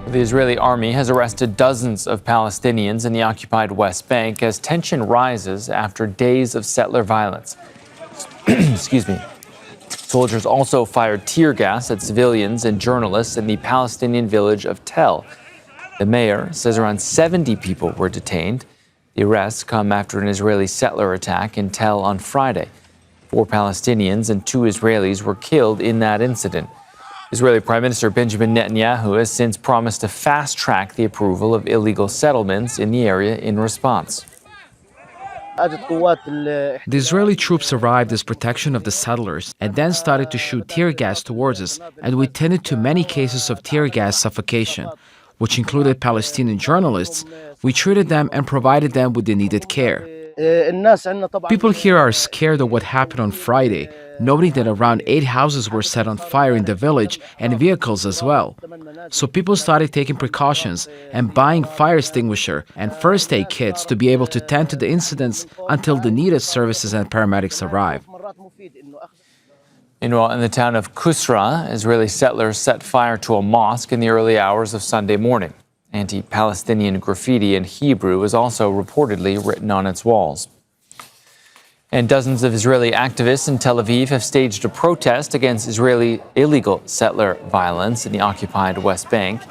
The Israeli army has arrested dozens of Palestinians in the occupied West Bank as tension rises after days of settler violence. Excuse me. Soldiers also fired tear gas at civilians and journalists in the Palestinian village of Tel. The mayor says around 70 people were detained. The arrests come after an Israeli settler attack in Tel on Friday. 4 Palestinians and 2 Israelis were killed in that incident. Israeli Prime Minister Benjamin Netanyahu has since promised to fast-track the approval of illegal settlements in the area in response. The Israeli troops arrived as protection of the settlers and then started to shoot tear gas towards us, and we tended to many cases of tear gas suffocation, which included Palestinian journalists. We treated them and provided them with the needed care. People here are scared of what happened on Friday, noting that around 8 houses were set on fire in the village and vehicles as well. So people started taking precautions and buying fire extinguisher and first aid kits to be able to tend to the incidents until the needed services and paramedics arrive. Meanwhile, in the town of Qusra, Israeli settlers set fire to a mosque in the early hours of Sunday morning. Anti-Palestinian graffiti in Hebrew is also reportedly written on its walls. And dozens of Israeli activists in Tel Aviv have staged a protest against Israeli illegal settler violence in the occupied West Bank.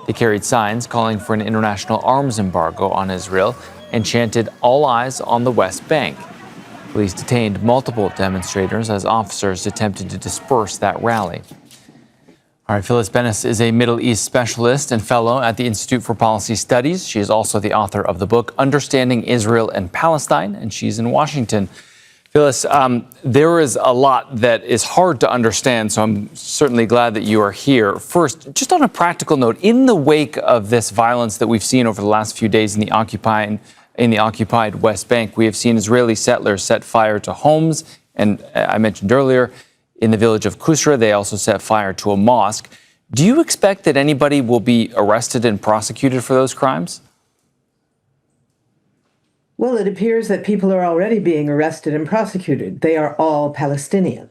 They carried signs calling for an international arms embargo on Israel and chanted, "All eyes on the West Bank." Police detained multiple demonstrators as officers attempted to disperse that rally. All right, Phyllis Bennis is a Middle East specialist and fellow at the Institute for Policy Studies. She is also the author of the book, Understanding Israel and Palestine, and she's in Washington. Phyllis, there is a lot that is hard to understand, so I'm certainly glad that you are here. First, just on a practical note, in the wake of this violence that we've seen over the last few days in the occupied West Bank, we have seen Israeli settlers set fire to homes, and I mentioned earlier, in the village of Qusra, they also set fire to a mosque. Do you expect that anybody will be arrested and prosecuted for those crimes? Well, it appears that people are already being arrested and prosecuted. They are all Palestinian.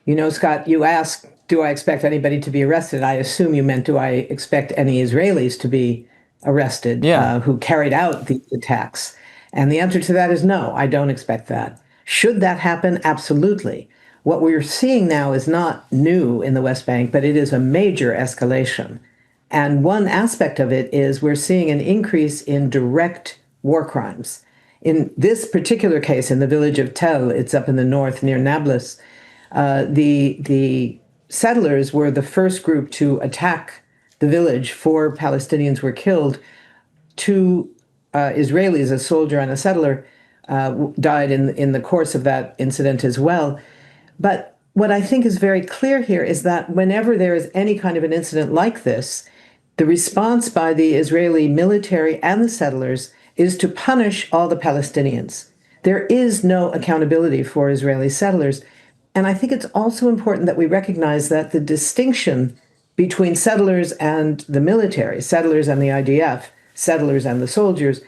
You know, Scott, you asked, do I expect anybody to be arrested? I assume you meant, do I expect any Israelis to be arrested who carried out these attacks? And the answer to that is no, I don't expect that. Should that happen? Absolutely. What we're seeing now is not new in the West Bank, but it is a major escalation. And one aspect of it is we're seeing an increase in direct war crimes. In this particular case, in the village of Tel, it's up in the north near Nablus, the settlers were the first group to attack the village. 4 Palestinians were killed. 2 Israelis, a soldier and a settler, died in the course of that incident as well. But what I think is very clear here is that whenever there is any kind of an incident like this, the response by the Israeli military and the settlers is to punish all the Palestinians. There is no accountability for Israeli settlers. And I think it's also important that we recognize that the distinction between settlers and the military, settlers and the IDF, settlers and the soldiers,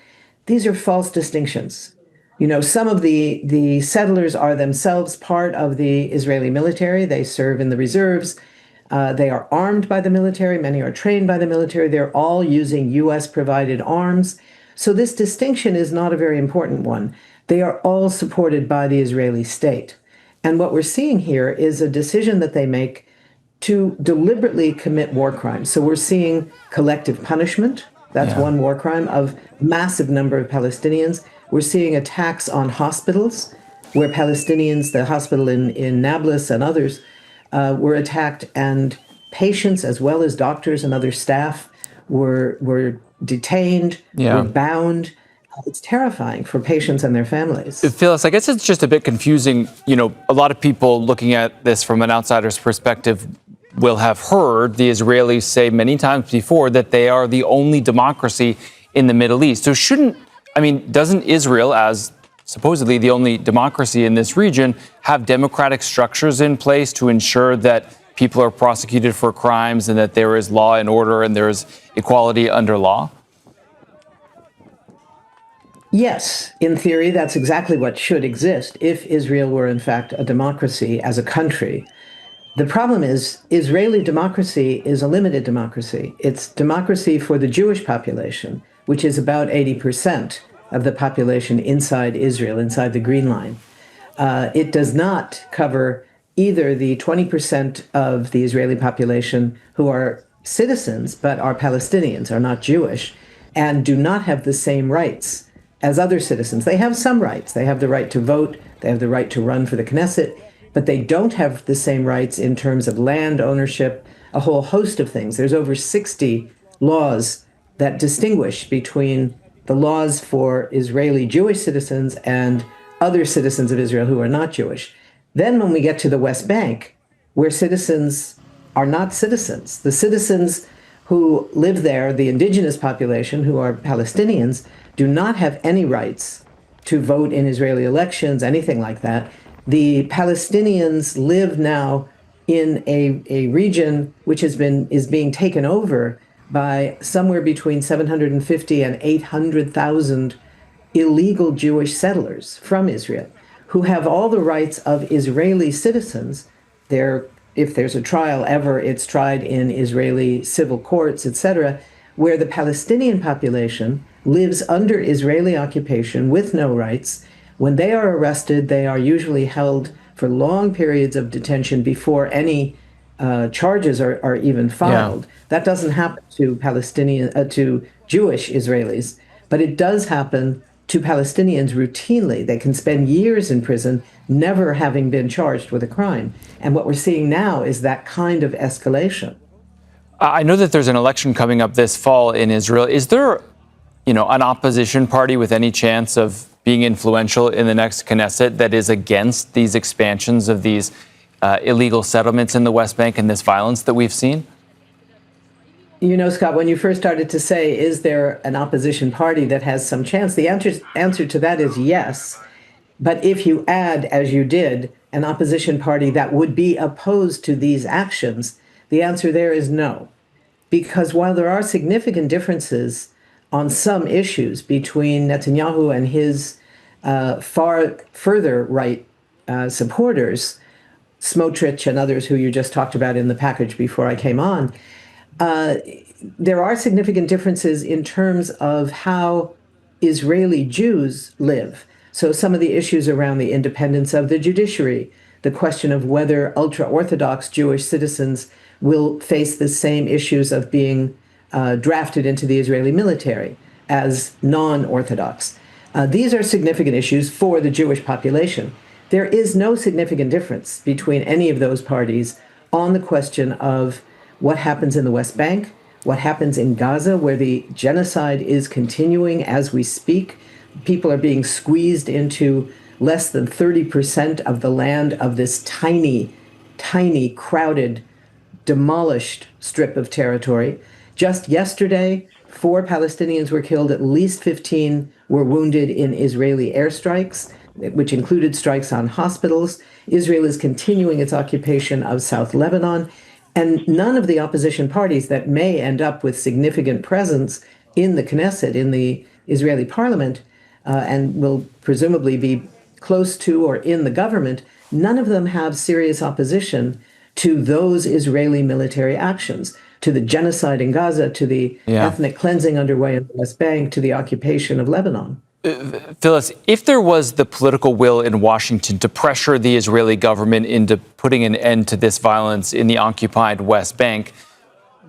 these are false distinctions. You know, some of the settlers are themselves part of the Israeli military. They serve in the reserves. They are armed by the military. Many are trained by the military. They're all using U.S.-provided arms. So this distinction is not a very important one. They are all supported by the Israeli state. And what we're seeing here is a decision that they make to deliberately commit war crimes. So we're seeing collective punishment. That's one war crime of massive number of Palestinians. We're seeing attacks on hospitals where Palestinians, the hospital in Nablus and others, were attacked, and patients as well as doctors and other staff were detained, were bound. It's terrifying for patients and their families. Phyllis, I guess it's just a bit confusing. You know, a lot of people looking at this from an outsider's perspective will have heard the Israelis say many times before that they are the only democracy in the Middle East. So doesn't Israel, as supposedly the only democracy in this region, have democratic structures in place to ensure that people are prosecuted for crimes and that there is law and order and there is equality under law? Yes, in theory, that's exactly what should exist if Israel were, in fact, a democracy as a country. The problem is Israeli democracy is a limited democracy. It's democracy for the Jewish population, which is about 80% of the population inside Israel, inside the Green Line. It does not cover either the 20% of the Israeli population who are citizens but are Palestinians, are not Jewish, and do not have the same rights as other citizens. They have some rights. They have the right to vote. They have the right to run for the Knesset, but they don't have the same rights in terms of land ownership, a whole host of things. There's over 60 laws that distinguish between the laws for Israeli Jewish citizens and other citizens of Israel who are not Jewish. Then when we get to the West Bank, where citizens are not citizens, the citizens who live there, the indigenous population who are Palestinians, do not have any rights to vote in Israeli elections, anything like that. The Palestinians live now in a region which is being taken over by somewhere between 750 and 800,000 illegal Jewish settlers from Israel who have all the rights of Israeli citizens. If there's a trial ever, it's tried in Israeli civil courts, etc., where the Palestinian population lives under Israeli occupation with no rights. When they are arrested, they are usually held for long periods of detention before any charges are even filed. Yeah. That doesn't happen to to Jewish Israelis, but it does happen to Palestinians routinely. They can spend years in prison, never having been charged with a crime. And what we're seeing now is that kind of escalation. I know that there's an election coming up this fall in Israel. Is there, an opposition party with any chance of being influential in the next Knesset that is against these expansions of these illegal settlements in the West Bank and this violence that we've seen? Scott, when you first started to say, is there an opposition party that has some chance? The answer to that is yes. But if you add, as you did, an opposition party that would be opposed to these actions, the answer there is no. Because while there are significant differences on some issues between Netanyahu and his far further right supporters, Smotrich and others who you just talked about in the package before I came on, there are significant differences in terms of how Israeli Jews live. So some of the issues around the independence of the judiciary, the question of whether ultra-Orthodox Jewish citizens will face the same issues of being drafted into the Israeli military as non-Orthodox. These are significant issues for the Jewish population. There is no significant difference between any of those parties on the question of what happens in the West Bank, what happens in Gaza, where the genocide is continuing as we speak. People are being squeezed into less than 30% of the land of this tiny, tiny, crowded, demolished strip of territory. Just yesterday, 4 Palestinians were killed, at least 15 were wounded in Israeli airstrikes, which included strikes on hospitals. Israel is continuing its occupation of South Lebanon. And none of the opposition parties that may end up with significant presence in the Knesset, in the Israeli parliament, and will presumably be close to or in the government, none of them have serious opposition to those Israeli military actions, to the genocide in Gaza, to the ethnic cleansing underway in the West Bank, to the occupation of Lebanon. Phyllis, if there was the political will in Washington to pressure the Israeli government into putting an end to this violence in the occupied West Bank,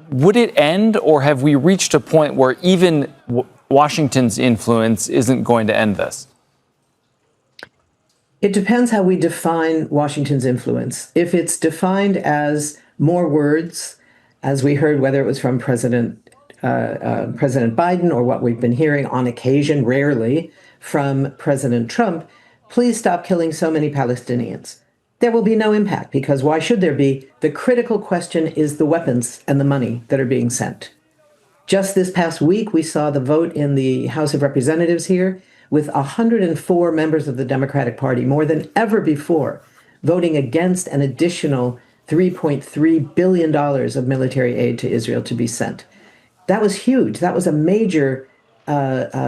would it end, or have we reached a point where even Washington's influence isn't going to end this? It depends how we define Washington's influence. If it's defined as more words, as we heard, whether it was from President Biden or what we've been hearing on occasion, rarely, from President Trump, please stop killing so many Palestinians. There will be no impact, because why should there be? The critical question is the weapons and the money that are being sent. Just this past week, we saw the vote in the House of Representatives here with 104 members of the Democratic Party, more than ever before, voting against an additional $3.3 billion of military aid to Israel to be sent. That was huge. That was a major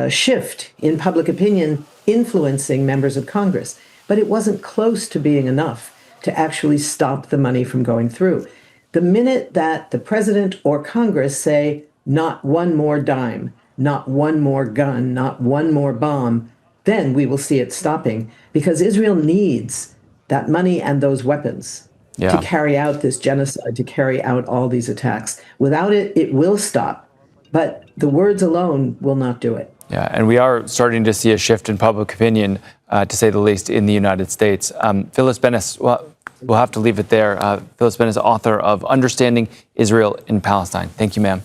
shift in public opinion influencing members of Congress. But it wasn't close to being enough to actually stop the money from going through. The minute that the president or Congress say, not one more dime, not one more gun, not one more bomb, then we will see it stopping, because Israel needs that money and those weapons to carry out this genocide, to carry out all these attacks. Without it, it will stop. But the words alone will not do it. Yeah, and we are starting to see a shift in public opinion, to say the least, in the United States. Phyllis Bennis, well, we'll have to leave it there. Phyllis Bennis, author of Understanding Israel in Palestine. Thank you, ma'am.